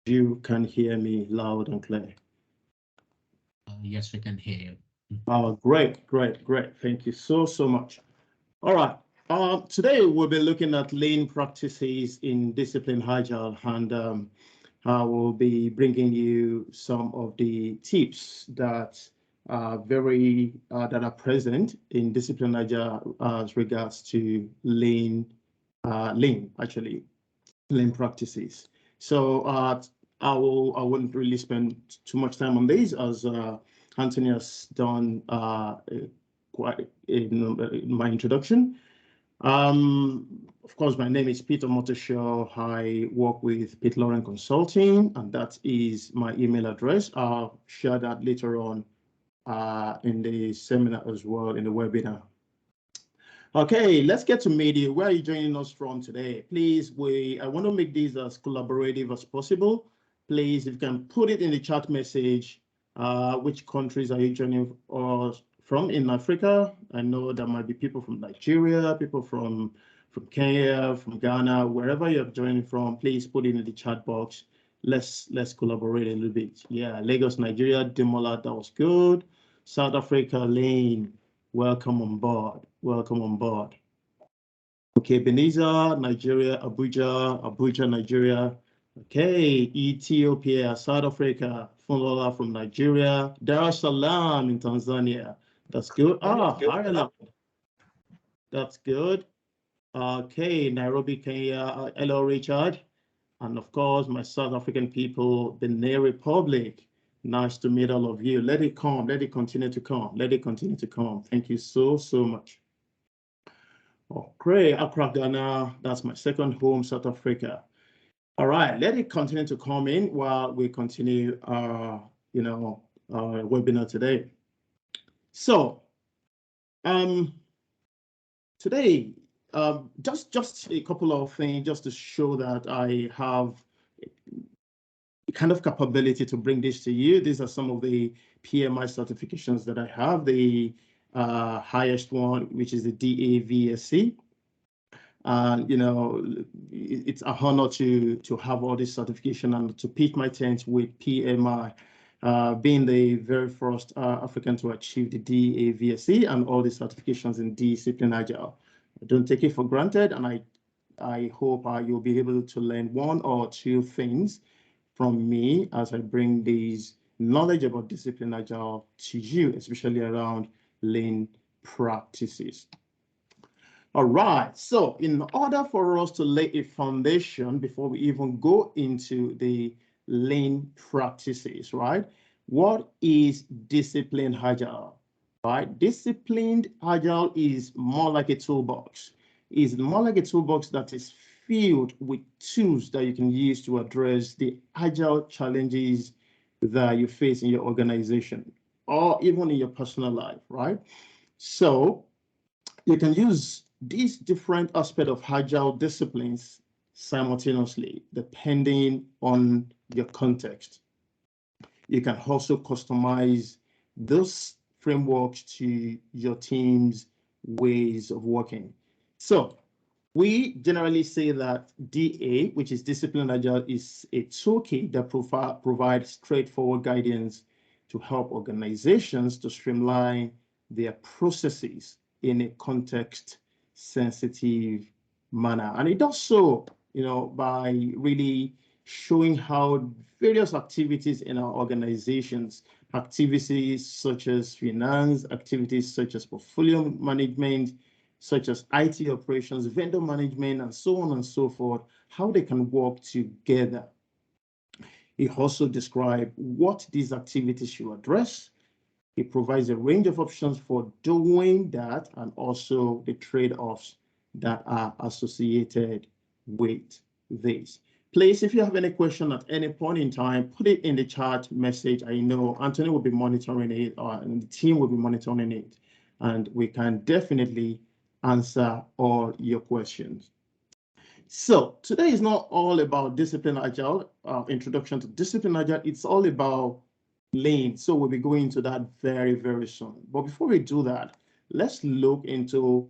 You can hear me loud and clear. Yes, we can hear you. Oh, great, great, great. Thank you so much. All right. Today we'll be looking at lean practices in discipline agile, and I will be bringing you some of the tips that are that are present in discipline agile as regards to lean actually lean practices. So I wouldn't really spend too much time on these as Anthony has done quite in my introduction. Of course, my name is Peter Motoshaw. I work with Pete Lauren Consulting, and that is my email address. I'll share that later on in the seminar as well, in the webinar. Okay, let's get to media. Where are you joining us from today? Please, I want to make this as collaborative as possible. Please, if you can put it in the chat message, which countries are you joining us from in Africa? I know there might be people from Nigeria, people from Kenya, from Ghana, wherever you're joining from, please put it in the chat box. Let's collaborate a little bit. Yeah, Lagos, Nigeria, Demola, that was good. South Africa, Lane. Welcome on board. Welcome on board. Okay, Beniza, Nigeria, Abuja, Nigeria. Okay, Ethiopia, South Africa, Funlola from Nigeria, Dar es Salaam in Tanzania. That's good. Ireland. That's good. Okay, Nairobi, Kenya, hello, Richard. And of course, my South African people, Benin Republic. Nice to meet all of you. Let it come. Let it continue to come. Let it continue to come. Thank you so much. Oh, great. Accra, Ghana. That's my second home, South Africa. All right. Let it continue to come in while we continue our webinar today. So, today, just a couple of things just to show that I have kind of capability to bring this to you. These are some of the PMI certifications that I have. The highest one, which is the DAVSC. And it's a honor to have all this certification and to pitch my tent with PMI, being the very first African to achieve the DAVSC and all the certifications in Discipline Agile. I don't take it for granted, and I hope you'll be able to learn one or two things from me as I bring these knowledge about Discipline Agile to you, especially around lean practices. All right, so in order for us to lay a foundation before we even go into the lean practices, right? What is disciplined agile, right? Disciplined agile is more like a toolbox. It's more like a toolbox that is filled with tools that you can use to address the agile challenges that you face in your organization or even in your personal life, right? So you can use these different aspects of agile disciplines simultaneously, depending on your context. You can also customize those frameworks to your team's ways of working. So we generally say that DA, which is Disciplined Agile, is a toolkit that provides straightforward guidance to help organizations to streamline their processes in a context-sensitive manner. And it does so, by really showing how various activities in our organizations, activities such as finance, activities such as portfolio management, such as IT operations, vendor management, and so on and so forth, how they can work together. It also describes what these activities should address. It provides a range of options for doing that and also the trade-offs that are associated with this. Please, if you have any question at any point in time, put it in the chat message. I know Anthony will be monitoring it, and the team will be monitoring it, and we can definitely answer all your questions. So today is not all about Discipline Agile, introduction to Discipline Agile. It's all about lean. So we'll be going into that very, very soon. But before we do that, let's look into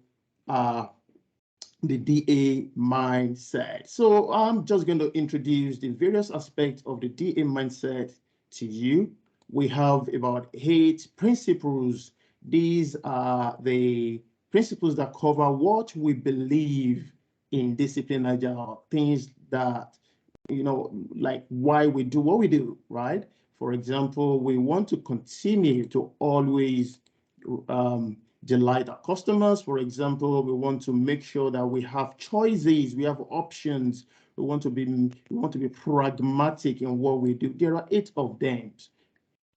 the DA mindset. So I'm just going to introduce the various aspects of the DA mindset to you. We have about 8 principles. These are the principles that cover what we believe in discipline agile, things that, like why we do what we do, right? For example, we want to continue to always delight our customers. For example, we want to make sure that we have choices, we have options. We want to be pragmatic in what we do. There are 8 of them.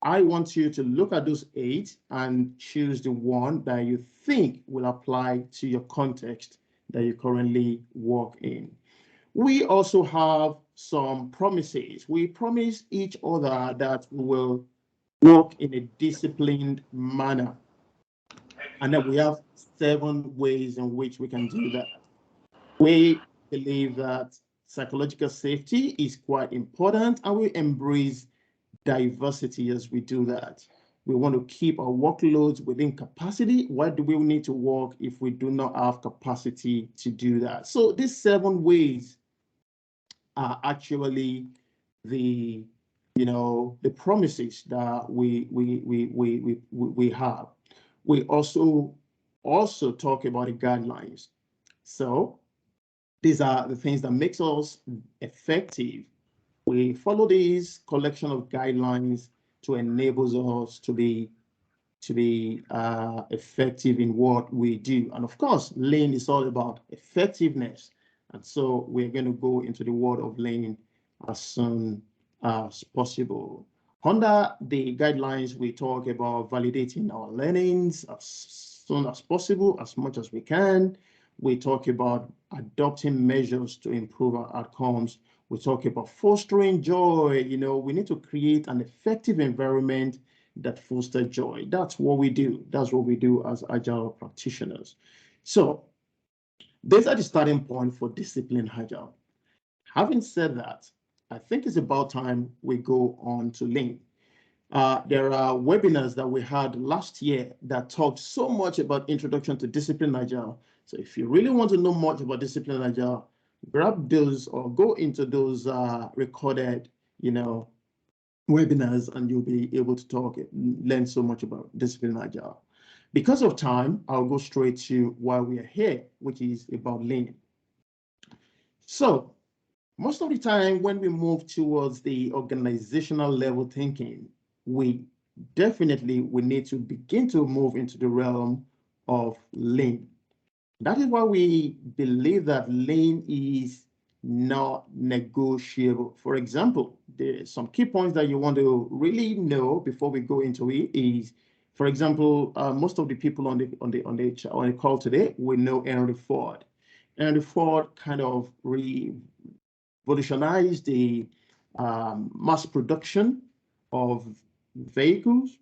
I want you to look at those 8 and choose the one that you think will apply to your context that you currently work in. We also have some promises. We promise each other that we will work in a disciplined manner. And then we have 7 ways in which we can do that. We believe that psychological safety is quite important, and we embrace diversity as we do that. We want to keep our workloads within capacity. Why do we need to work if we do not have capacity to do that? So these 7 ways are actually the the promises that we have. We also talk about the guidelines. So these are the things that makes us effective. We follow these collection of guidelines to enable us to be effective in what we do. And of course, Lean is all about effectiveness. And so we're going to go into the world of Lean as soon as possible. Under the guidelines, we talk about validating our learnings as soon as possible, as much as we can. We talk about adopting measures to improve our outcomes. We talk about fostering joy. We need to create an effective environment that fosters joy. That's what we do. That's what we do as Agile practitioners. So these are the starting point for discipline Agile. Having said that, I think it's about time we go on to Lean. There are webinars that we had last year that talked so much about introduction to discipline Agile. So if you really want to know much about discipline Agile, grab those or go into those recorded, webinars, and you'll be able to learn so much about discipline Agile. Because of time, I'll go straight to why we are here, which is about Lean. So most of the time when we move towards the organizational level thinking, we need to begin to move into the realm of Lean. That is why we believe that Lean is not negotiable. For example, there's some key points that you want to really know before we go into it is, for example, most of the people on the call today, we know Henry Ford. Henry Ford kind of revolutionized the mass production of vehicles,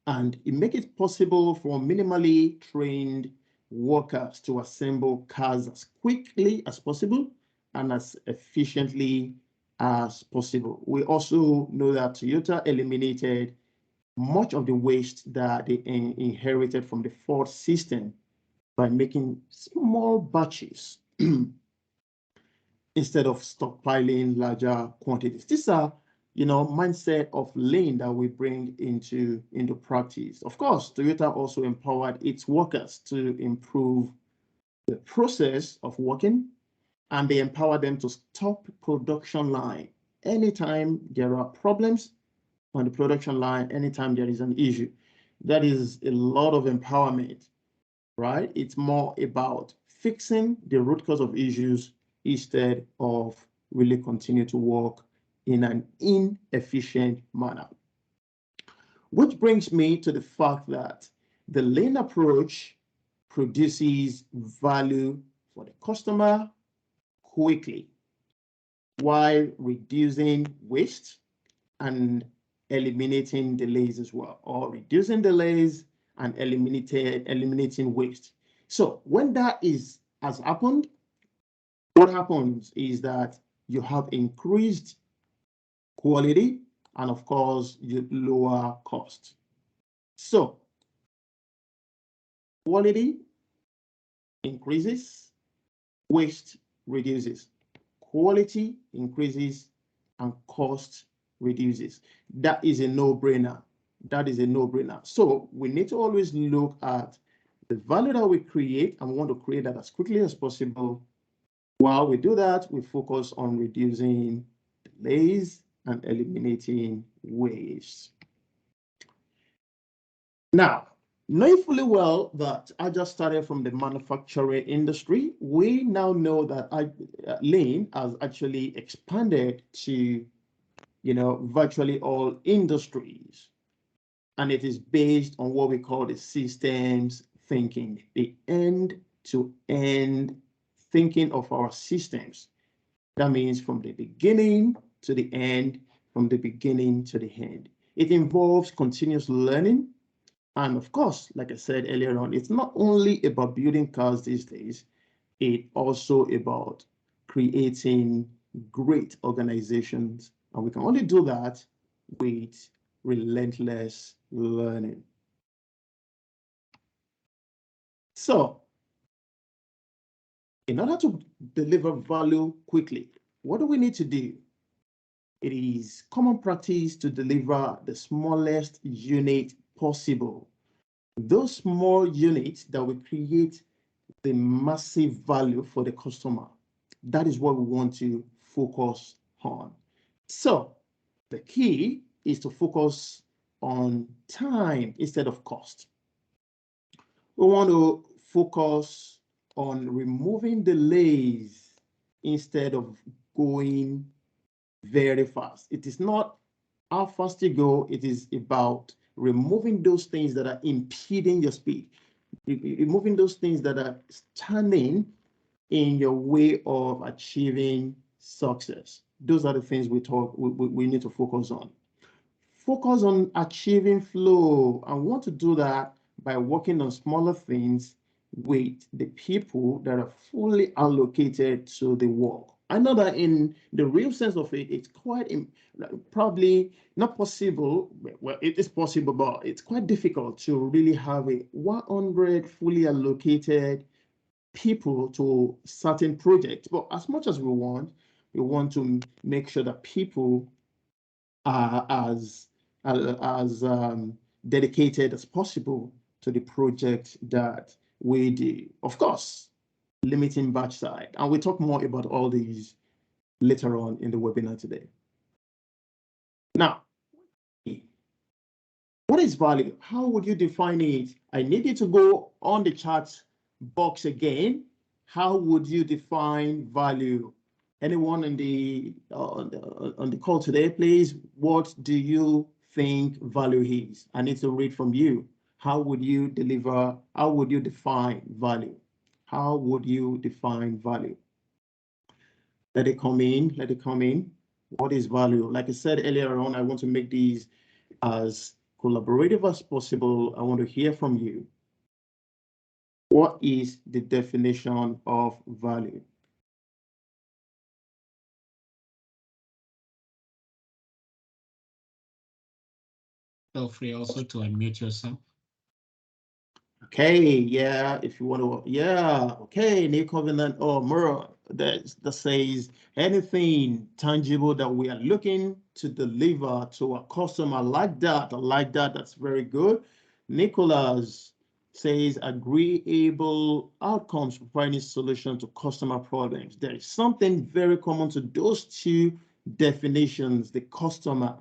and it makes it possible for minimally trained workers to assemble cars as quickly as possible and as efficiently as possible. We also know that Toyota eliminated much of the waste that they inherited from the Ford system by making small batches instead of stockpiling larger quantities. These are, mindset of Lean that we bring into practice. Of course, Toyota also empowered its workers to improve the process of working, and they empower them to stop production line anytime there are problems on the production line, anytime there is an issue. That is a lot of empowerment, right? It's more about fixing the root cause of issues instead of really continue to work in an inefficient manner. Which brings me to the fact that the Lean approach produces value for the customer quickly while reducing waste and eliminating delays as well, or reducing delays and eliminating waste. So when that has happened, what happens is that you have increased quality and of course you lower cost. So quality increases waste reduces, quality increases, and cost reduces. That is a no-brainer. That is a no-brainer. So we need to always look at the value that we create, and we want to create that as quickly as possible. While we do that, we focus on reducing delays and eliminating waste. Now, knowing fully well that I just started from the manufacturing industry, we now know that Lean has actually expanded to, virtually all industries. And it is based on what we call the systems thinking, the end-to-end thinking of our systems. That means from the beginning to the end, from the beginning to the end. It involves continuous learning. And of course, like I said earlier on, it's not only about building cars these days, it's also about creating great organizations. And we can only do that with relentless learning. So, in order to deliver value quickly, what do we need to do? It is common practice to deliver the smallest unit possible. Those small units that will create the massive value for the customer. That is what we want to focus on. So the key is to focus on time instead of cost. We want to focus on removing delays instead of going very fast. It is not how fast you go, it is about removing those things that are impeding your speed, removing those things that are standing in your way of achieving success. Those are the things we need to focus on. Focus on achieving flow. I want to do that by working on smaller things with the people that are fully allocated to the work. I know that in the real sense of it, it's quite probably not possible. Well, it is possible, but it's quite difficult to really have a 100 fully allocated people to certain projects. But as much as we want to make sure that people are as dedicated as possible to the project that we do. Of course, limiting batch size. And we'll talk more about all these later on in the webinar today. Now, what is value? How would you define it? I need you to go on the chat box again. How would you define value? Anyone on the call today, please? What do you think value is? I need to read from you. How would you deliver? How would you define value? How would you define value? Let it come in. Let it come in. What is value? Like I said earlier on, I want to make these as collaborative as possible. I want to hear from you. What is the definition of value? Feel free also to unmute yourself. Okay, yeah, if you want to, yeah, okay, new covenant or Mura that says anything tangible that we are looking to deliver to a customer. I like that, that's very good. Nicholas says agreeable outcomes providing solution to customer problems. There is something very common to those two definitions, the customer.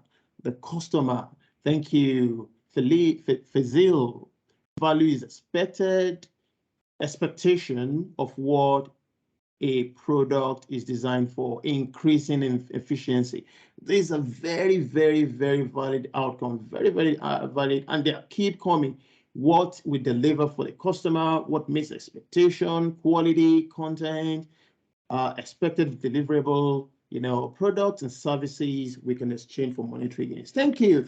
Thank you, Fazil. Value is expectation of what a product is designed for, increasing in efficiency. These are very, very, very valid outcomes, very, very valid, and they keep coming. What we deliver for the customer, what meets expectation, quality, content, expected deliverable, products and services we can exchange for monetary gains. Thank you.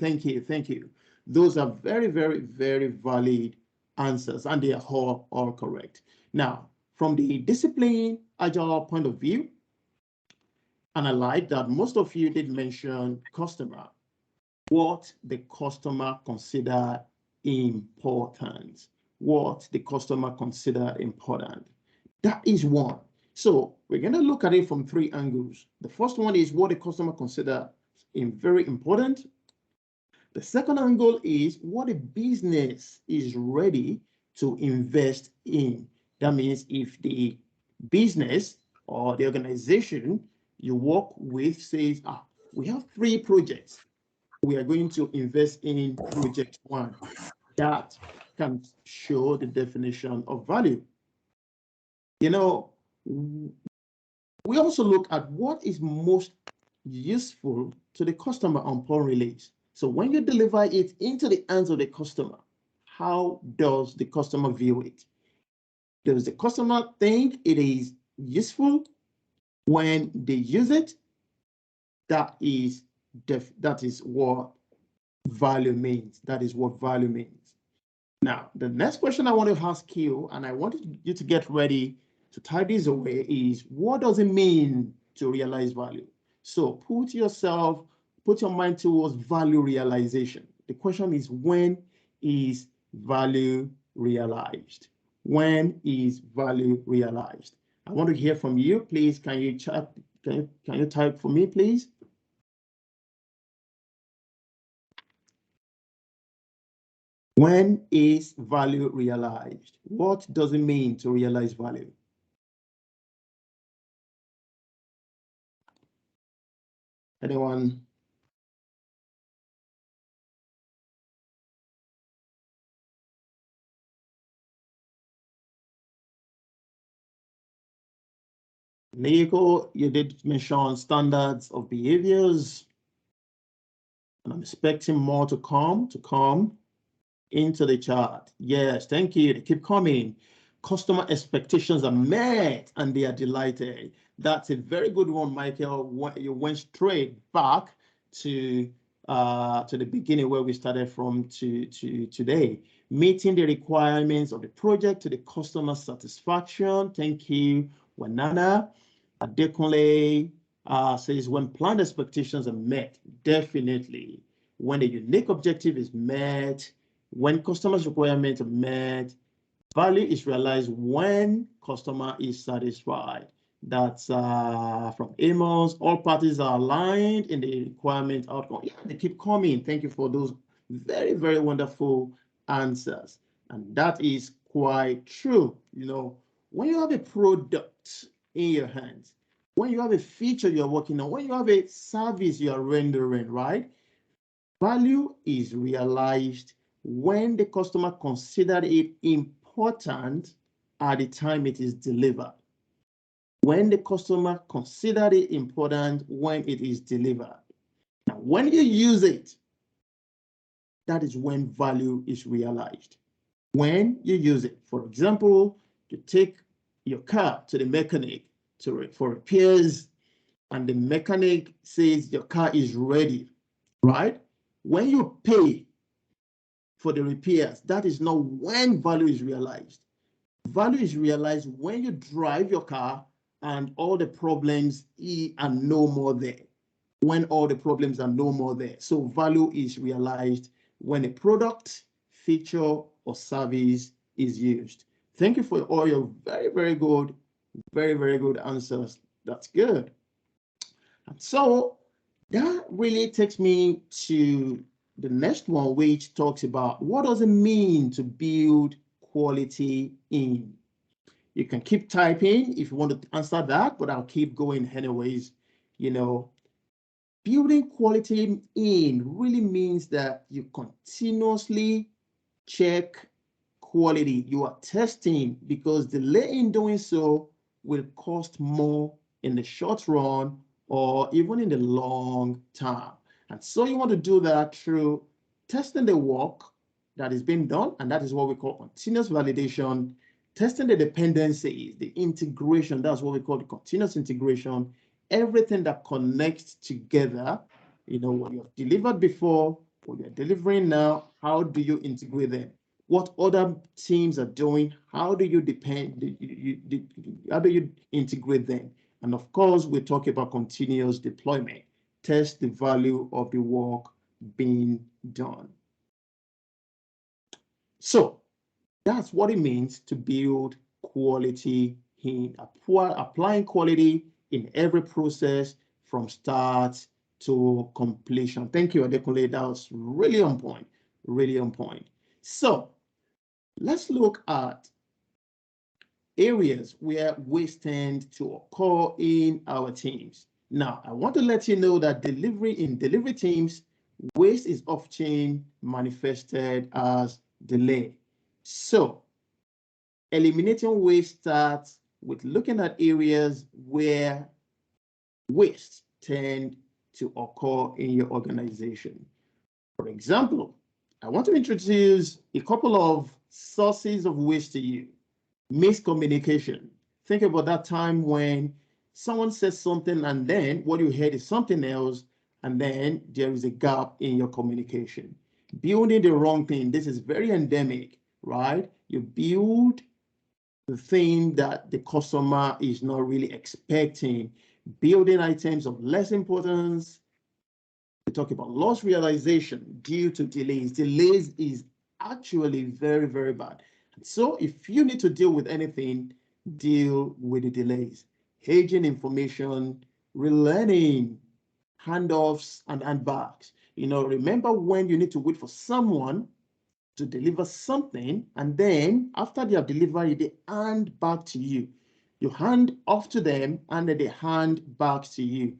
Those are very, very, very valid answers, and they are all correct. Now, from the discipline agile point of view, and I like that most of you did mention customer, what the customer consider important, That is one. So we're going to look at it from three angles. The first one is what the customer considers very important. The second angle is what a business is ready to invest in. That means if the business or the organization you work with says, we have 3 projects, we are going to invest in project 1. That can show the definition of value. You know, we also look at what is most useful to the customer upon release. So when you deliver it into the hands of the customer, how does the customer view it? Does the customer think it is useful when they use it? That is what value means. That is what value means. Now, the next question I want to ask you, and I want you to get ready to type this away, is what does it mean to realize value? So put your mind towards value realization. The question is, when is value realized? When is value realized? I want to hear from you. Please, can you type for me, please? When is value realized? What does it mean to realize value? Anyone? Nico, you did mention standards of behaviors, and I'm expecting more to come into the chart. Yes, thank you. They keep coming. Customer expectations are met and they are delighted. That's a very good one, Michael. You went straight back to the beginning where we started from to today. Meeting the requirements of the project to the customer satisfaction. Thank you, Wanana. Adekunle says when planned expectations are met, definitely. When the unique objective is met, when customers' requirements are met, value is realized when customer is satisfied. That's from Amos. All parties are aligned in the requirement outcome. Yeah, they keep coming. Thank you for those very, very wonderful answers. And that is quite true. You know, when you have a product in your hands, when you have a feature you're working on, when you have a service you're rendering, right? Value is realized when the customer considered it important at the time it is delivered. When the customer considered it important when it is delivered. Now, when you use it, that is when value is realized. When you use it, for example, you take your car to the mechanic for repairs, and the mechanic says your car is ready, right? When you pay for the repairs, that is not when value is realized. Value is realized when you drive your car and all the problems are no more there. When all the problems are no more there. So value is realized when a product, feature, or service is used. Thank you for all your very, very good answers. That's good. And so that really takes me to the next one, which talks about what does it mean to build quality in. You can keep typing if you want to answer that, but I'll keep going anyways. You know, building quality in really means that you continuously check quality. You are testing, because delay in doing so will cost more in the short run or even in the long term. And so you want to do that through testing the work that is being done, and that is what we call continuous validation. Testing the dependencies, the integration, that's what we call the continuous integration. Everything that connects together, you know, what you have delivered before, what you're delivering now, how do you integrate them? What other teams are doing, how do you how do you integrate them? And of course, we talk about continuous deployment. Test the value of the work being done. So that's what it means to build quality in applying quality in every process from start to completion. Thank you, Adekunle. That was really on point, really on point. So let's look at areas where waste tend to occur in our teams. Now, I want to let you know that in delivery teams, waste is often manifested as delay. So, eliminating waste starts with looking at areas where waste tend to occur in your organization. For example, I want to introduce a couple of sources of waste to you. Miscommunication. Think about that time when someone says something and then what you heard is something else, and then there is a gap in your communication. Building the wrong thing. This is very endemic, right? You build the thing that the customer is not really expecting. Building items of less importance. We talk about loss realization due to delays. Delays is actually very, very bad. So if you need to deal with anything, deal with the delays. Aging information, relearning, handoffs, and handbacks. Remember when you need to wait for someone to deliver something, and then after they have delivered it, they hand back to you. You hand off to them, and then they hand back to you.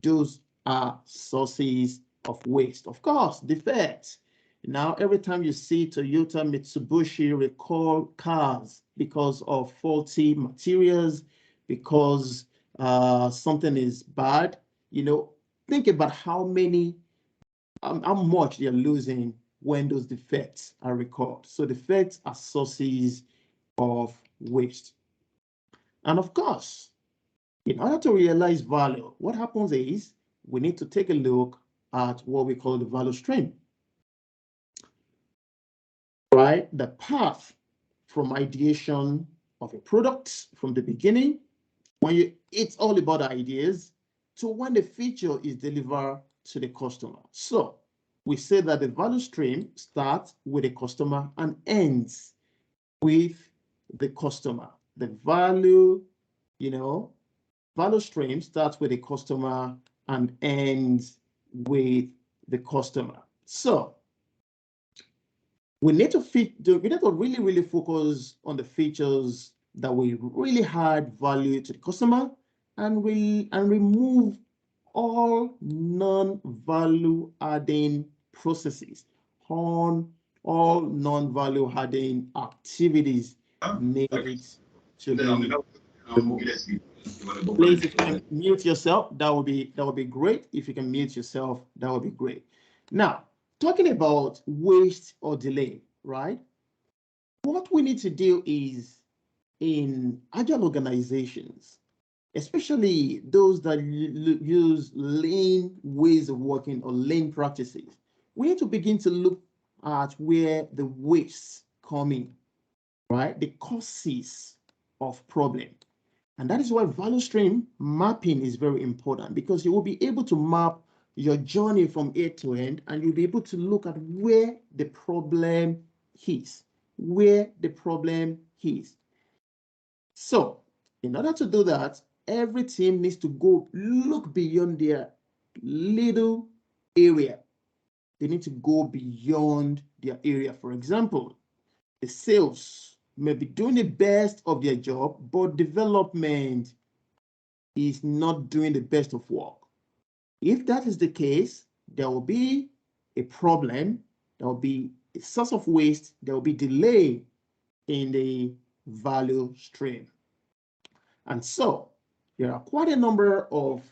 Those are sources of waste. Of course, defects. Now, every time you see Toyota, Mitsubishi recall cars because of faulty materials, because something is bad, think about how much they're losing when those defects are recalled. So defects are sources of waste. And of course, in order to realize value, what happens is we need to take a look at what we call the value stream. Right? The path from ideation of a product from the beginning, it's all about ideas, to when the feature is delivered to the customer. So we say that the value stream starts with the customer and ends with the customer. The value stream starts with the customer and ends with the customer. So we need to really, really focus on the features that will really add value to the customer, and remove all non-value adding processes, on all non-value adding activities need to be removed. Please, if you can mute yourself, that would be great. If you can mute yourself, that would be great. Now, talking about waste or delay, right? What we need to do is, in agile organizations, especially those that use lean ways of working or lean practices, we need to begin to look at where the wastes come in, right? The causes of problem. And that is why value stream mapping is very important, because you will be able to map your journey from A to end, and you'll be able to look at where the problem is, So in order to do that, every team needs to go look beyond their little area. They need to go beyond their area. For example, the sales may be doing the best of their job, but development is not doing the best of work. If that is the case, there will be a problem, there will be a source of waste, there will be delay in the value stream. And so there are quite a number of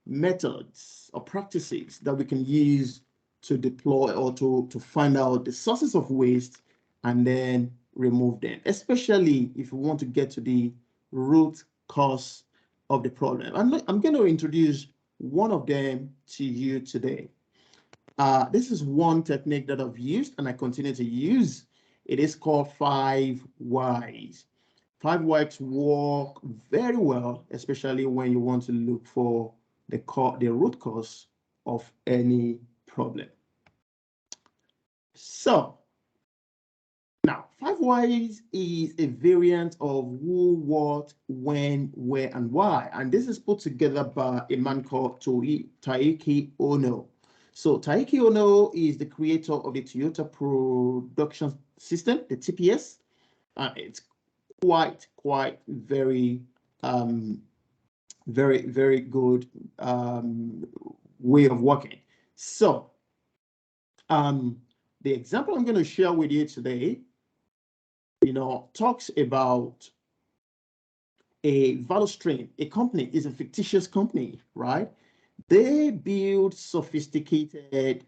methods or practices that we can use to deploy or to find out the sources of waste and then remove them, especially if we want to get to the root cause of the problem. I'm going to introduce one of them to you today. This is one technique that I've used and I continue to use. It is called 5 whys. 5 whys work very well, especially when you want to look for the root cause of any problem. So Now, 5 whys is a variant of who, what, when, where, and why. And this is put together by a man called Taiki Ono. So Taiki Ono is the creator of the Toyota Production System, the TPS. It's quite very very good way of working. So the example I'm going to share with you today, talks about a value stream. A company is a fictitious company, right? They build sophisticated,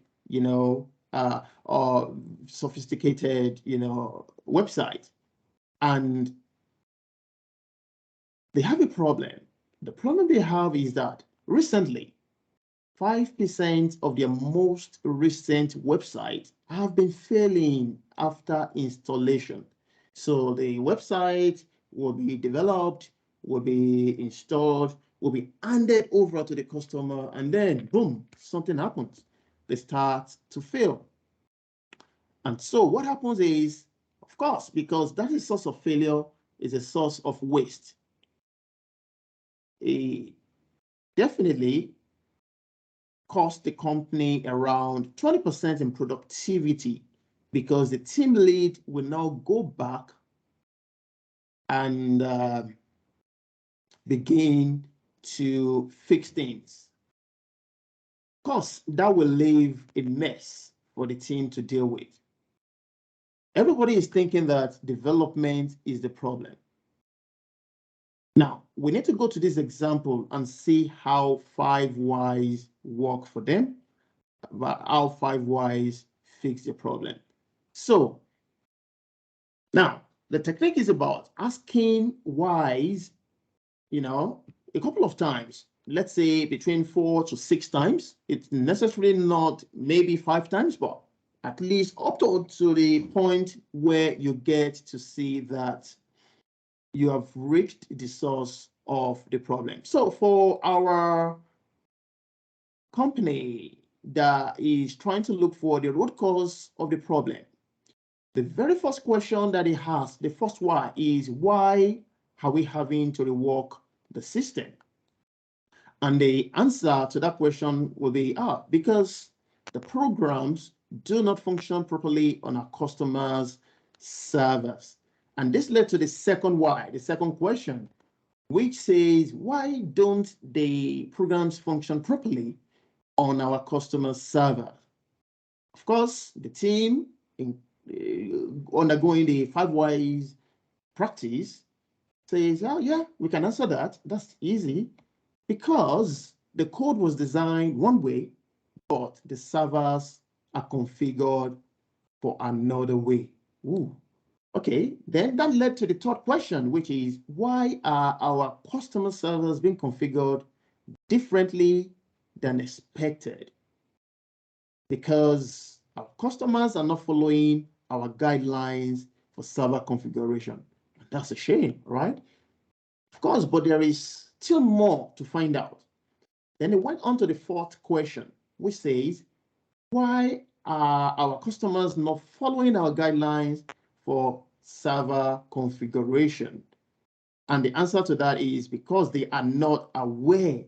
or sophisticated, website, and they have a problem. The problem they have is that recently, 5% of their most recent websites have been failing after installation. So the website will be developed, will be installed, will be handed over to the customer, and then boom, something happens. They start to fail. And so what happens is, of course, because that is a source of failure, is a source of waste. It definitely cost the company around 20% in productivity, because the team lead will now go back and begin to fix things. Of course, that will leave a mess for the team to deal with. Everybody is thinking that development is the problem. Now, we need to go to this example and see how 5 whys work for them, how 5 whys fix the problem. So now the technique is about asking whys, a couple of times. Let's say between 4 to 6 times. It's necessarily not maybe 5 times, but at least up to the point where you get to see that you have reached the source of the problem. So for our company that is trying to look for the root cause of the problem, the very first question that it has, the first why, is why are we having to rework the system? And the answer to that question will be, because the programs do not function properly on our customers' servers. And this led to the second why, the second question, which says, why don't the programs function properly on our customer server? Of course, the team undergoing the 5 whys practice says, oh yeah, we can answer that. That's easy, because the code was designed one way, but the servers are configured for another way. Ooh. Okay, then that led to the third question, which is, why are our customer servers being configured differently than expected? Because our customers are not following our guidelines for server configuration. That's a shame, right? Of course, but there is still more to find out. Then they went on to the fourth question, which says, why are our customers not following our guidelines for server configuration? And the answer to that is because they are not aware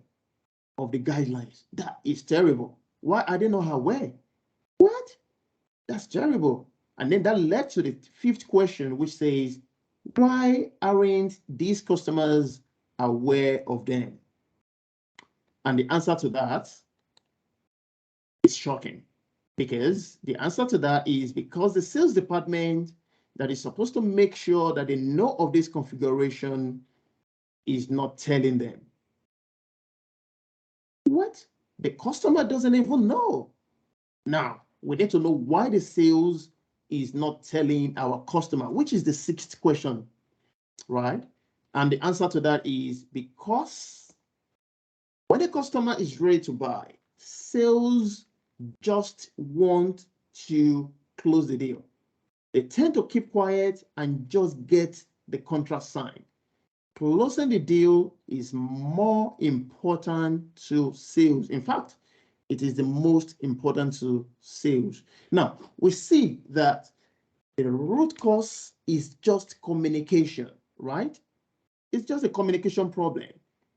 of the guidelines. That is terrible. Why are they not aware? What? That's terrible. And then that led to the fifth question, which says, why aren't these customers aware of them? And the answer to that is shocking, because the answer to that is because the sales department that is supposed to make sure that they know of this configuration is not telling them. What? The customer doesn't even know. Now, we need to know why the sales is not telling our customer, which is the sixth question, right? And the answer to that is because when the customer is ready to buy, sales just want to close the deal. They tend to keep quiet and just get the contract signed. Closing the deal is more important to sales. In fact, it is the most important to sales. Now, we see that The root cause is just communication, right? It's just a communication problem.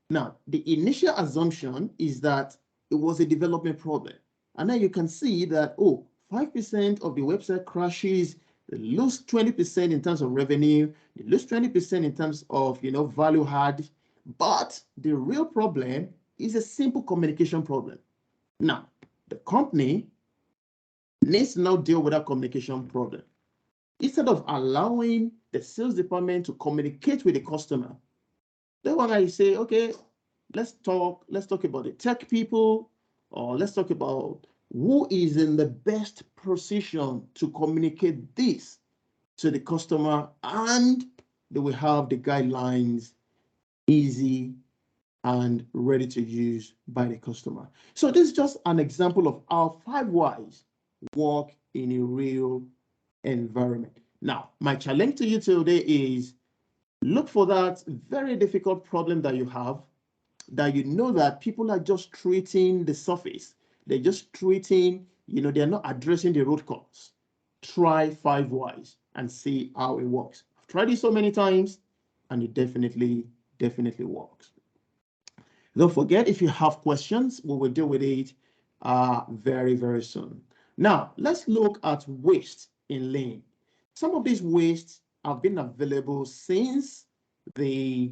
Now, the initial assumption is that it was a development problem. And now you can see that, oh, 5% of the website crashes, they lose 20% in terms of revenue, they lose 20% in terms of, value add. But the real problem is a simple communication problem. Now, the company needs to now deal with that communication problem. Instead of allowing the sales department to communicate with the customer, then when I say, okay, let's talk about the tech people, or let's talk about who is in the best position to communicate this to the customer, and they will have the guidelines easy and ready to use by the customer. So this is just an example of how 5 whys work in a real environment. Now, my challenge to you today is look for that very difficult problem that you have, that you know that people are just treating the surface. They're just treating, they're not addressing the root cause. Try 5 whys and see how it works. I've tried it so many times and it definitely works. Don't forget, if you have questions, we will deal with it very, very soon. Now, let's look at waste in lean. Some of these wastes have been available since the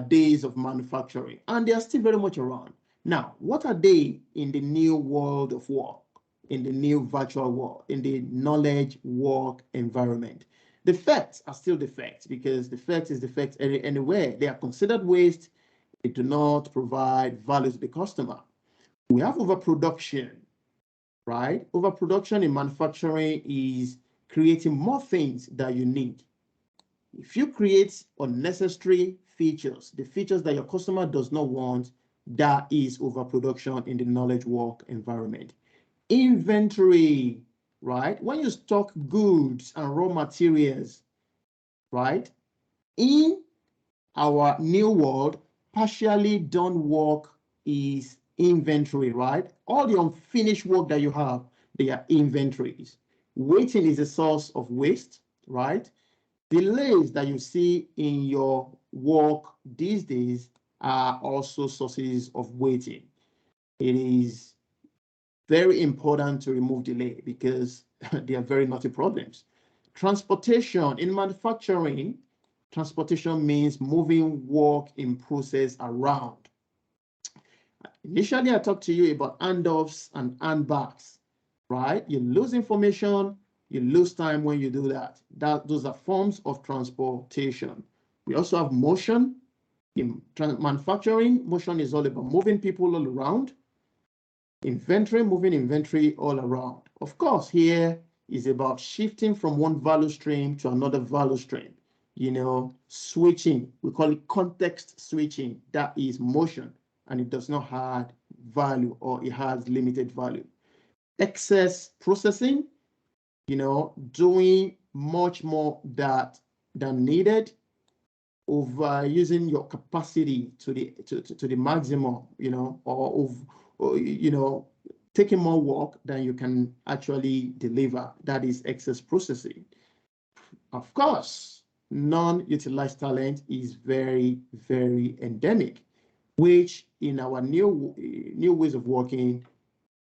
days of manufacturing, and they are still very much around. Now, what are they in the new world of work, in the new virtual world, in the knowledge work environment? The facts are still the facts, because the fact is the fact anywhere. They are considered waste. They do not provide value to the customer. We have overproduction, right? Overproduction in manufacturing is creating more things that you need. If you create unnecessary features, the features that your customer does not want, that is overproduction in the knowledge work environment. Inventory, right? When you stock goods and raw materials, right? In our new world, partially done work is inventory, right? All the unfinished work that you have, they are inventories. Waiting is a source of waste, right? Delays that you see in your work these days are also sources of waiting. It is very important to remove delay because they are very naughty problems. Transportation in manufacturing, transportation means moving work in process around. Initially, I talked to you about handoffs and handbacks, right? You lose information, you lose time when you do that. Those are forms of transportation. We also have motion. In manufacturing, motion is all about moving people all around. Inventory, moving inventory all around. Of course, here is about shifting from one value stream to another value stream. Switching, we call it context switching. That is motion, and it does not add value, or it has limited value. Excess processing, doing much more than needed, over using your capacity to the maximum, or taking more work than you can actually deliver. That is excess processing. Of course, non-utilized talent is very, very endemic, which in our new ways of working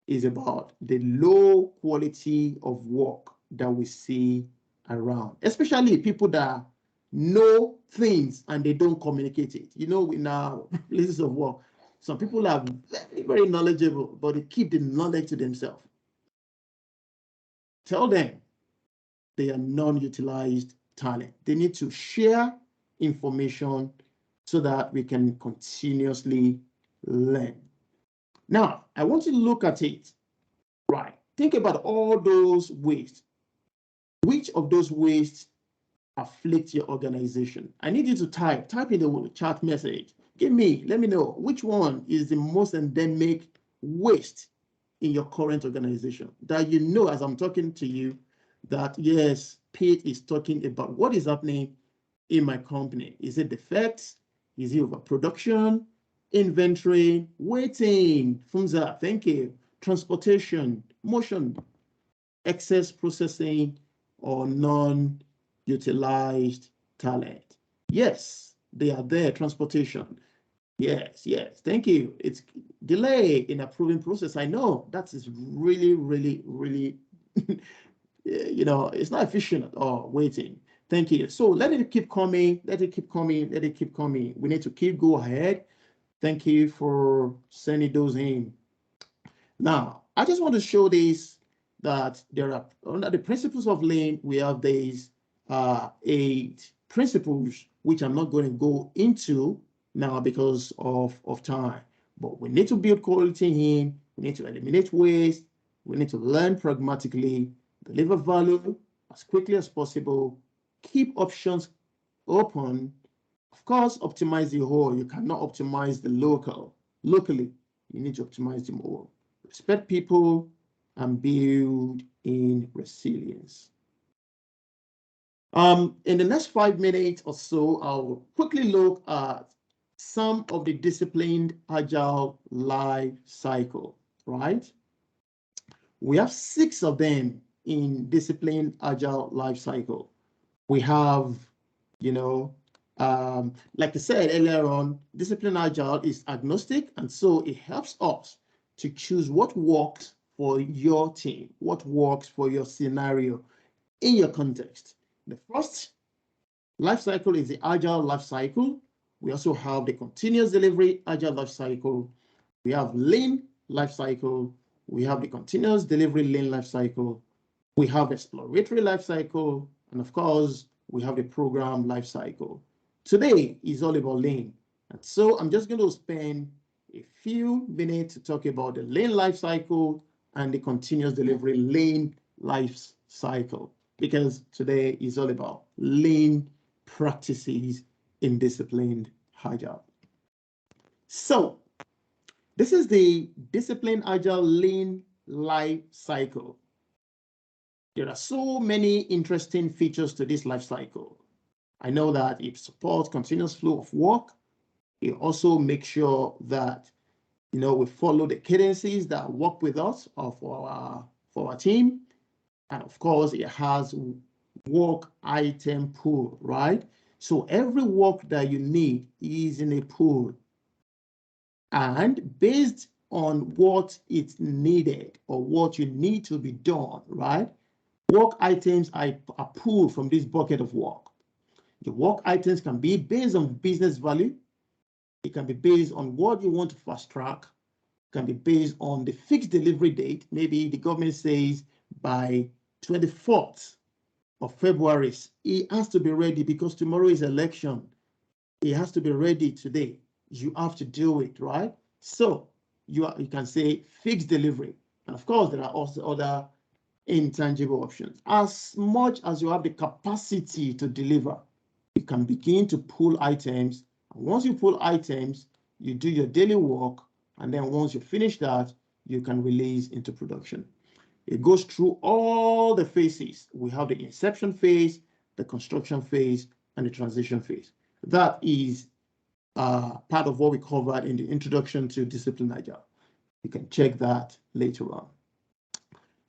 is about the low quality of work that we see around, especially people that know things and they don't communicate it. In our places of work, some people are very, very knowledgeable, but they keep the knowledge to themselves. Tell them they are non-utilized talent. They need to share information so that we can continuously learn. Now, I want you to look at it. Right. Think about all those wastes. Which of those wastes afflict your organization? I need you to type in the chat message. Let me know which one is the most endemic waste in your current organization, that as I'm talking to you, that yes, Pete is talking about what is happening in my company. Is it defects? Is it overproduction? Inventory? Waiting? Funza, thank you. Transportation, motion, excess processing, or non-utilized talent. Yes, they are there. Transportation. Yes, yes. Thank you. It's delay in approving process. I know that is really, really, really, it's not efficient at all. Waiting. Thank you. So let it keep coming. Let it keep coming. Let it keep coming. We need to keep go ahead. Thank you for sending those in. Now, I just want to show this that there are under the principles of Lean, we have these 8 principles, which I'm not going to go into now because of time. But we need to build quality in, we need to eliminate waste, we need to learn pragmatically, deliver value as quickly as possible, keep options open, of course, optimize the whole. You cannot optimize the locally. You need to optimize them all. Respect people and build in resilience. In the next 5 minutes or so, I'll quickly look at some of the disciplined agile life cycle, right? We have 6 of them in disciplined agile life cycle. We have, like I said earlier on, disciplined agile is agnostic, and so it helps us to choose what works for your team, what works for your scenario in your context. The first life cycle is the agile life cycle. We also have the continuous delivery agile life cycle. We have lean life cycle. We have the continuous delivery lean life cycle. We have exploratory life cycle. And of course, we have the program life cycle. Today is all about lean. And so I'm just going to spend a few minutes to talk about the lean life cycle and the continuous delivery lean life cycle, because today is all about lean practices in disciplined agile. So this is the disciplined agile lean life cycle. There are so many interesting features to this life cycle. I know that it supports continuous flow of work. It also makes sure that we follow the cadences that work with us or for our team. And of course, it has work item pool, right? So every work that you need is in a pool. And based on what is needed or what you need to be done, right? Work items are pulled from this bucket of work. The work items can be based on business value. It can be based on what you want to fast track. It can be based on the fixed delivery date. Maybe the government says by 24th of February, it has to be ready because tomorrow is election. It has to be ready today. You have to do it, right? So you can say fixed delivery. And of course, there are also other intangible options. As much as you have the capacity to deliver, you can begin to pull items. And once you pull items, you do your daily work. And then once you finish that, you can release into production. It goes through all the phases. We have the inception phase, the construction phase, and the transition phase. That is part of what we covered in the introduction to disciplined agile. You can check that later on.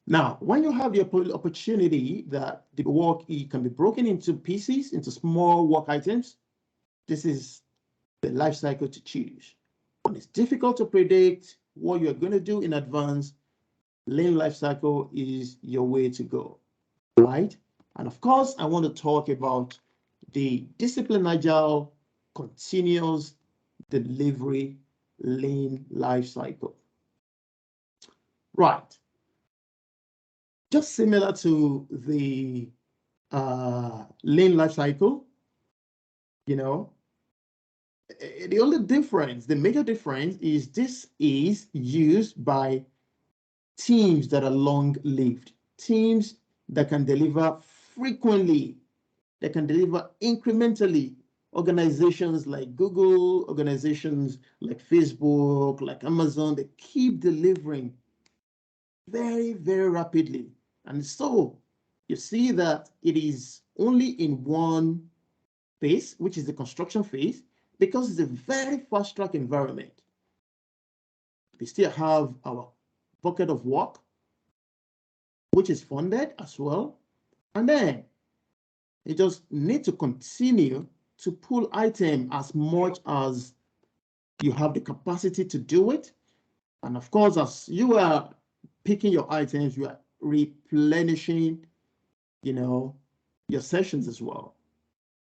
Now, when you have the opportunity that the work can be broken into pieces, into small work items, this is the life cycle to choose. When it's difficult to predict what you're going to do in advance, lean life cycle is your way to go, right? And of course, I want to talk about the disciplined agile continuous delivery lean life cycle. Right. Just similar to the lean life cycle, the only difference, the major difference is this is used by teams that are long-lived, teams that can deliver frequently, that can deliver incrementally. Organizations like Google, organizations like Facebook, like Amazon, they keep delivering very, very rapidly. And so you see that it is only in one phase, which is the construction phase, because it's a very fast track environment. We still have our bucket of work, which is funded as well. And then you just need to continue to pull item as much as you have the capacity to do it. And of course, as you are picking your items, you are replenishing, your sessions as well.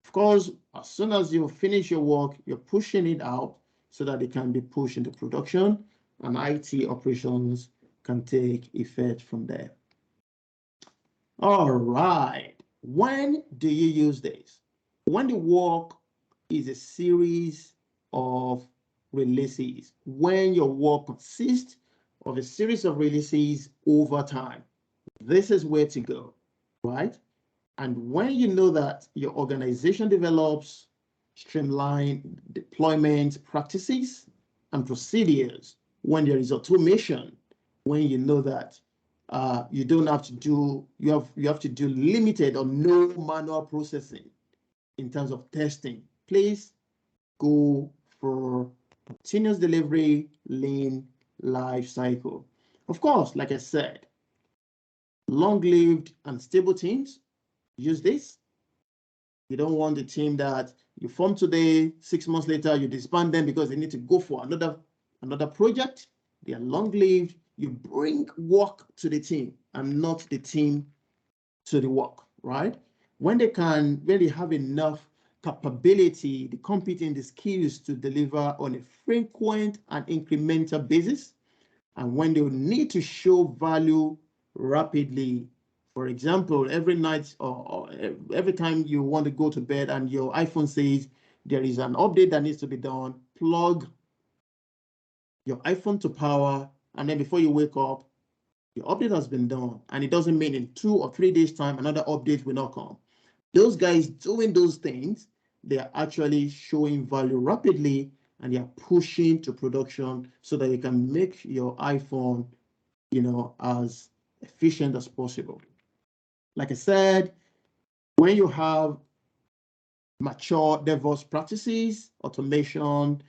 Of course, as soon as you finish your work, you're pushing it out so that it can be pushed into production, and IT operations can take effect from there. All right. When do you use this? When the work is a series of releases, when your work consists of a series of releases over time, this is where to go, right? And when you know that your organization develops streamlined deployment practices and procedures, when there is automation, when you know that you don't have to do, you have to do limited or no manual processing in terms of testing, please go for continuous delivery, lean life cycle. Of course, like I said, long-lived and stable teams use this. You don't want a team that you form today, 6 months later, you disband them because they need to go for another project. They are long-lived. You bring work to the team and not the team to the work, right? When they have enough capability, the competing, the skills to deliver on a frequent and incremental basis, and when they need to show value rapidly. For example, every night or every time you want to go to bed and your iPhone says there is an update that needs to be done, plug your iPhone to power, and then before you wake up, your update has been done. And it doesn't mean in 2 or 3 days' time, another update will not come. Those guys doing those things, they are actually showing value rapidly, and they are pushing to production so that you can make your iPhone as efficient as possible. Like I said, when you have mature DevOps practices, automation,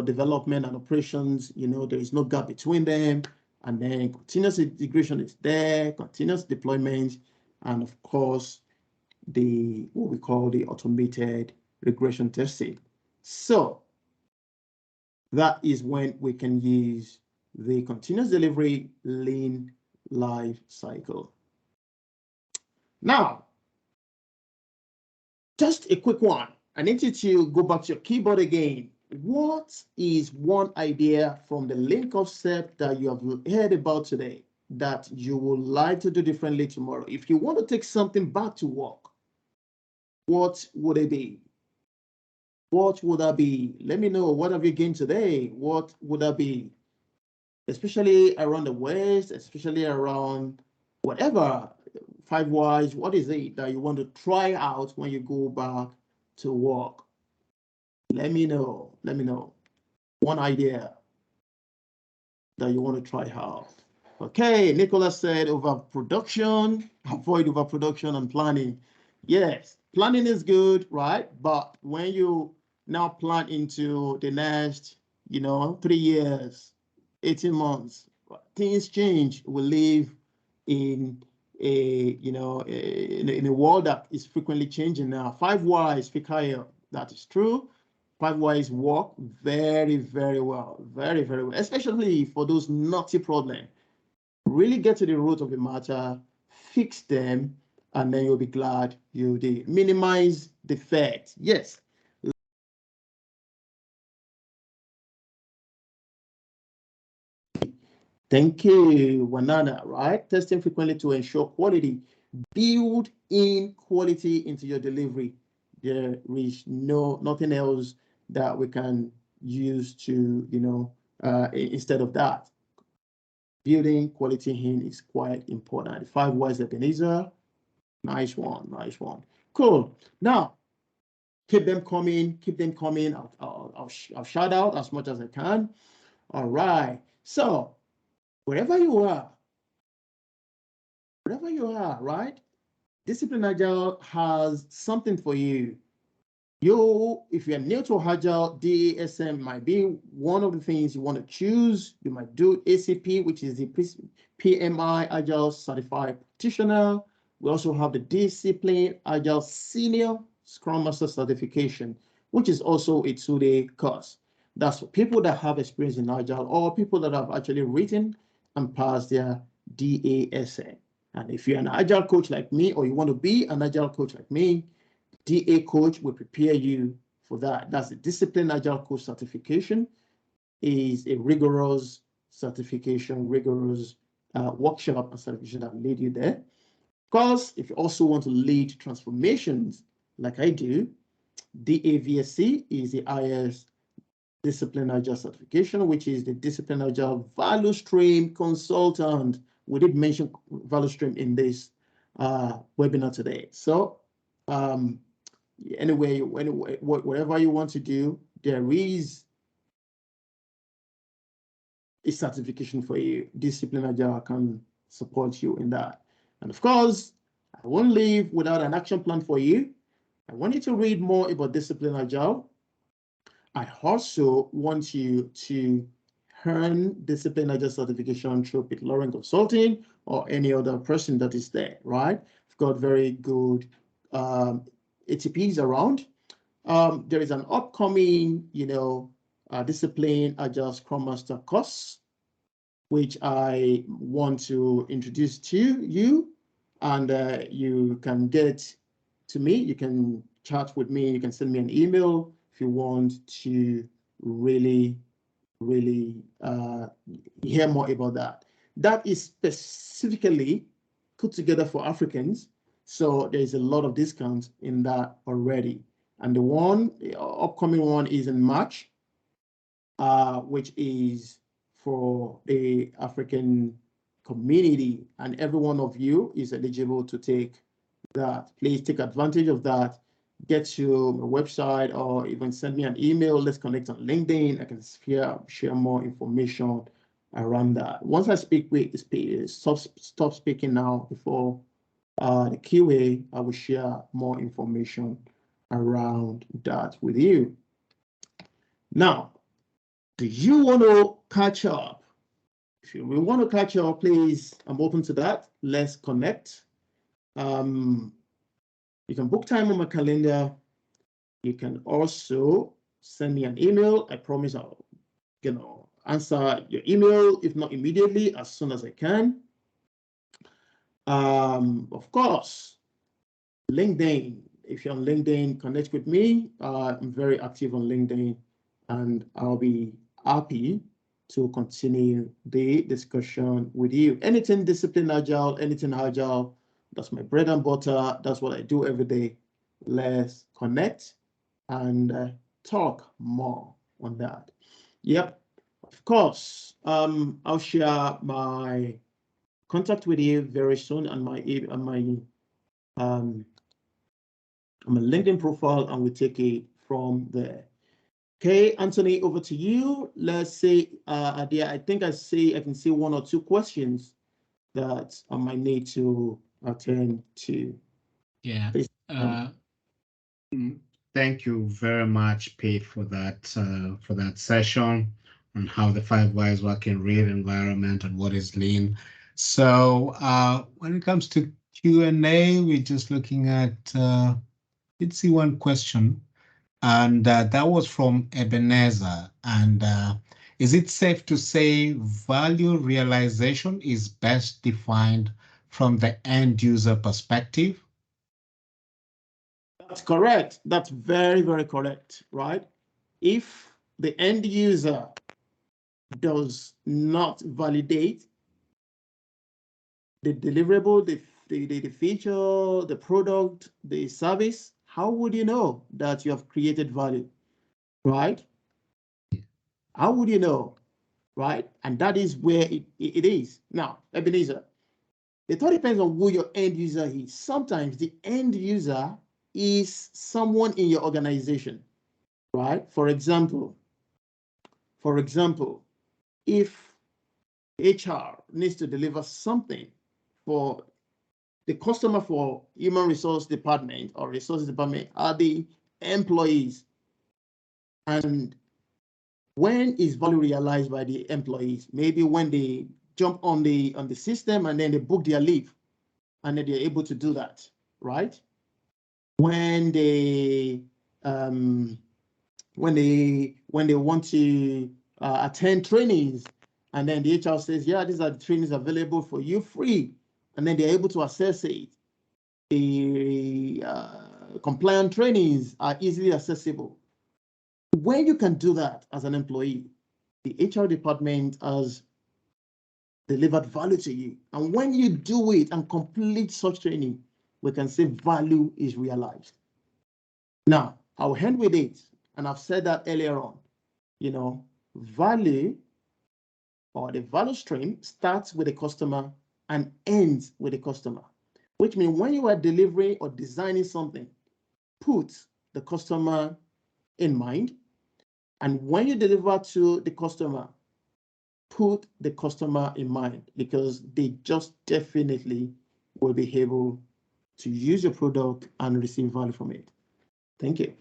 development and operations, there is no gap between them. And then continuous integration is there, continuous deployment, and of course, what we call the automated regression testing. So that is when we can use the continuous delivery lean life cycle. Now, just a quick one. I need you to go back to your keyboard again. What is one idea from the lean concept that you have heard about today that you would like to do differently tomorrow? If you want to take something back to work, what would it be? What would that be? Let me know. What have you gained today? What would that be? Especially around the West, especially around whatever, 5 whys, what is it that you want to try out when you go back to work? Let me know. Let me know. One idea that you want to try out. Okay, Nicholas said overproduction, avoid overproduction and planning. Yes, planning is good, right? But when you now plan into the next, 3 years, 18 months, things change. We live in in a world that is frequently changing now. 5 whys, Fikayo, that is true. 5 whys work very, very well, very, very well, especially for those knotty problems. Really get to the root of the matter, fix them, and then you'll be glad you did. Minimize defect. Yes. Thank you, Wanana, right? Testing frequently to ensure quality. Build in quality into your delivery. There is nothing else that we can use to, instead of that. Building quality in is quite important. The 5 whys Ebenezer, nice one, nice one. Cool. Now, keep them coming, keep them coming. I'll shout out as much as I can. All right. So, wherever you are, right? Discipline Agile has something for you. If you're new to Agile, DASM might be one of the things you want to choose. You might do ACP, which is the PMI Agile Certified Practitioner, We also have the Discipline Agile Senior Scrum Master Certification, which is also a 2-day course. That's for people that have experience in Agile or people that have actually written and passed their DASA. And if you're an Agile coach like me, or you want to be an Agile coach like me, DA coach will prepare you for that. That's the Discipline Agile Coach Certification. Is a rigorous certification, rigorous workshop and certification that lead you there. Of course, if you also want to lead transformations like I do, DAVSC is the IS Discipline Agile Certification, which is the Discipline Agile Value Stream Consultant. We did mention value stream in this webinar today. So anyway, whatever you want to do, there is a certification for you. Discipline Agile can support you in that. And of course, I won't leave without an action plan for you. I want you to read more about Discipline Agile. I also want you to earn Discipline Agile certification through Pete Lauren Consulting or any other person that is there, right? I've got very good ATPs around. There is an upcoming, Discipline Agile Scrum Master course, which I want to introduce to you, and you can get to me. You can chat with me. You can send me an email if you want to really hear more about that. That is specifically put together for Africans, so there is a lot of discounts in that already. And the upcoming one is in March, which is for the African community, and every one of you is eligible to take that. Please take advantage of that. Get to my website or even send me an email. Let's connect on LinkedIn. I can share more information around that. Once I speak with stop speaking now before the QA, I will share more information around that with you. Now, do you want to catch up? If you want to catch up, please, I'm open to that. Let's connect. You can book time on my calendar. You can also send me an email. I promise I'll, answer your email, if not immediately, as soon as I can. Of course, LinkedIn. If you're on LinkedIn, connect with me. I'm very active on LinkedIn, and I'll be happy to continue the discussion with you. Anything Discipline Agile, anything Agile, that's my bread and butter. That's what I do every day. Let's connect and talk more on that. Yep, of course. I'll share my contact with you very soon on my LinkedIn profile, and we take it from there. Okay, Anthony, over to you. Let's say, Adia, I think I can see 1 or 2 questions that I might need to attend to. Yeah. Thank you very much, Pete, for that session on how the 5 whys work in real environment and what is lean. So when it comes to Q&A, we're just looking at, let's see, one question. And that was from Ebenezer. And is it safe to say value realization is best defined from the end user perspective? That's correct. That's very, very correct, right? If the end user does not validate the deliverable, the feature, the product, the service, how would you know that you have created value, right? How would you know, right? And that is where it is. Now, Ebenezer, it all depends on who your end user is. Sometimes the end user is someone in your organization, right? For example, if HR needs to deliver something for the customer, for human resource department or resources department are the employees. And when is value realized by the employees? Maybe when they jump on the system and then they book their leave, and then they're able to do that, right? When they when they want to attend trainings, and then the HR says, yeah, these are the trainings available for you free, and then they're able to access it. The compliant trainings are easily accessible. When you can do that as an employee, the HR department has delivered value to you. And when you do it and complete such training, we can say value is realized. Now, I'll end with it, and I've said that earlier on. Value, or the value stream, starts with the customer and ends with the customer, which means when you are delivering or designing something, put the customer in mind. And when you deliver to the customer, put the customer in mind, because they just definitely will be able to use your product and receive value from it. Thank you.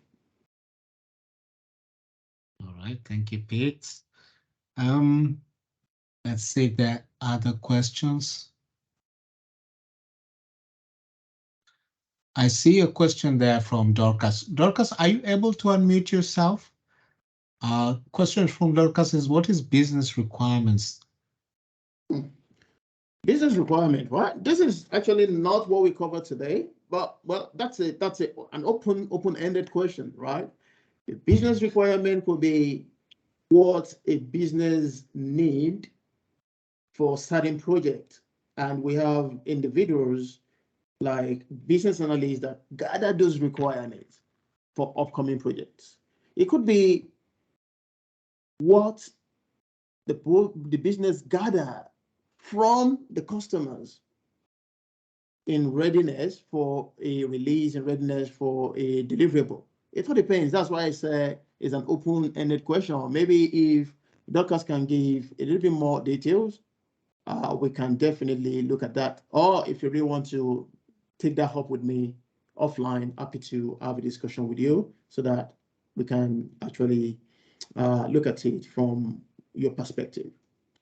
All right, thank you, Pete. Let's see if there are other questions. I see a question there from Dorcas. Dorcas, are you able to unmute yourself? Question from Dorcas is, what is business requirements? Business requirement, right? This is actually not what we cover today, but well, that's an open-ended question, right? The business requirement could be what a business need for certain project, and we have individuals like business analysts that gather those requirements for upcoming projects. It could be what the business gather from the customers in readiness for a release and readiness for a deliverable. It all depends. That's why I say it's an open-ended question. Or maybe if Dorcas can give a little bit more details, we can definitely look at that. Or if you really want to take that up with me offline, happy to have a discussion with you so that we can actually look at it from your perspective.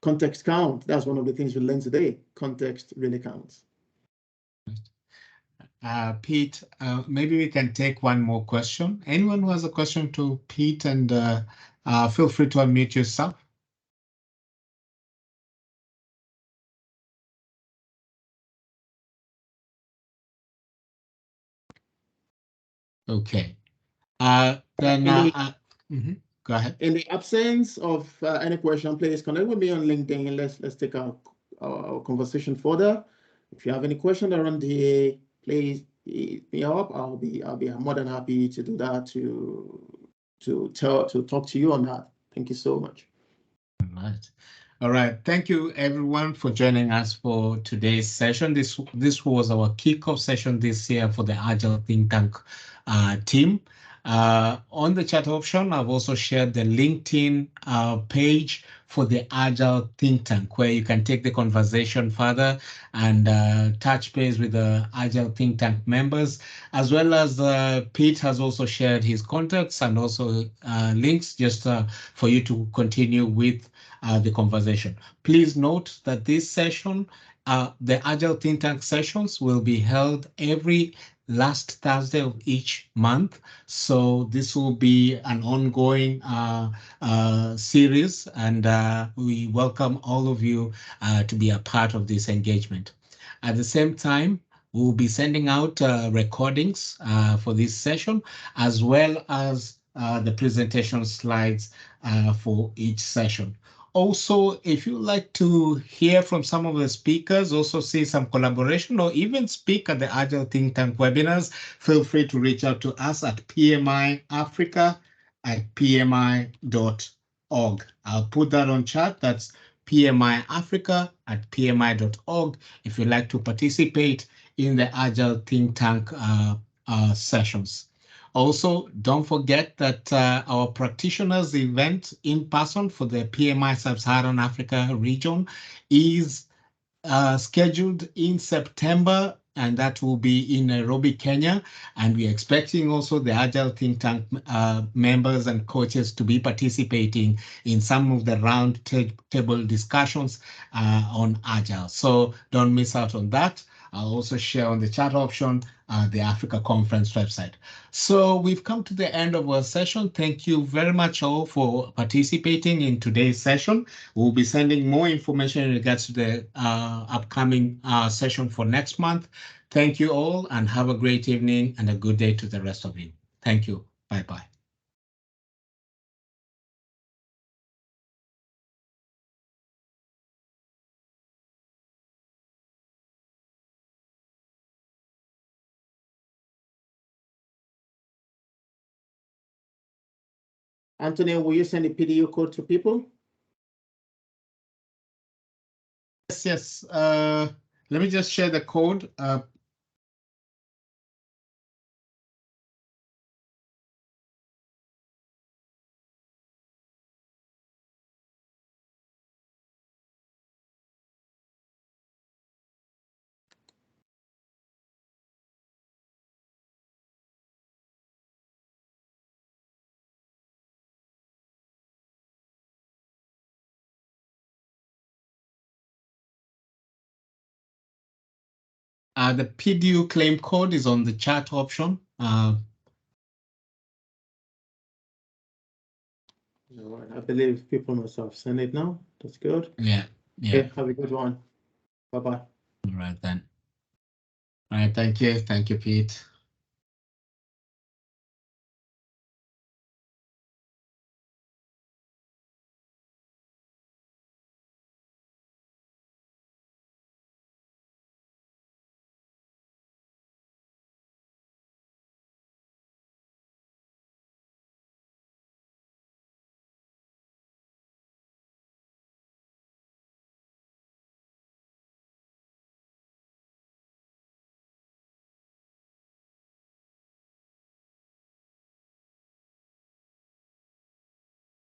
Context count. That's one of the things we learned today. Context really counts. Pete, maybe we can take one more question. Anyone who has a question to Pete, and feel free to unmute yourself. Okay. Go ahead. In the absence of any question, please connect with me on LinkedIn. Let's take our conversation further. If you have any question around here, please hit me up. I'll be more than happy to do that, to talk to you on that. Thank you so much. All right. Thank you, everyone, for joining us for today's session. This was our kickoff session this year for the Agile Think Tank team. On the chat option, I've also shared the LinkedIn page for the Agile Think Tank, where you can take the conversation further and touch base with the Agile Think Tank members, as well as Pete has also shared his contacts and also links just for you to continue with the conversation. Please note that this session, the Agile Think Tank sessions, will be held every last Thursday of each month. So this will be an ongoing series, and we welcome all of you to be a part of this engagement. At the same time, we'll be sending out recordings for this session, as well as the presentation slides for each session. Also, if you'd like to hear from some of the speakers, also see some collaboration, or even speak at the Agile Think Tank webinars, feel free to reach out to us at pmiafrica@pmi.org. I'll put that on chat. That's pmiafrica@pmi.org if you'd like to participate in the Agile Think Tank sessions. Also, don't forget that our practitioners event in person for the PMI Sub-Saharan Africa region is scheduled in September, and that will be in Nairobi, Kenya. And we're expecting also the Agile Think Tank members and coaches to be participating in some of the round table discussions on Agile. So don't miss out on that. I'll also share on the chat option the Africa Conference website. So we've come to the end of our session. Thank you very much all for participating in today's session. We'll be sending more information in regards to the upcoming session for next month. Thank you all and have a great evening and a good day to the rest of you. Thank you. Bye-bye. Anthony, will you send the PDU code to people? Yes. Let me just share the code. The PDU claim code is on the chat option. I believe people must have sent it now. That's good. Yeah. Okay, have a good one. Bye-bye. All right then. All right. Thank you. Thank you, Pete.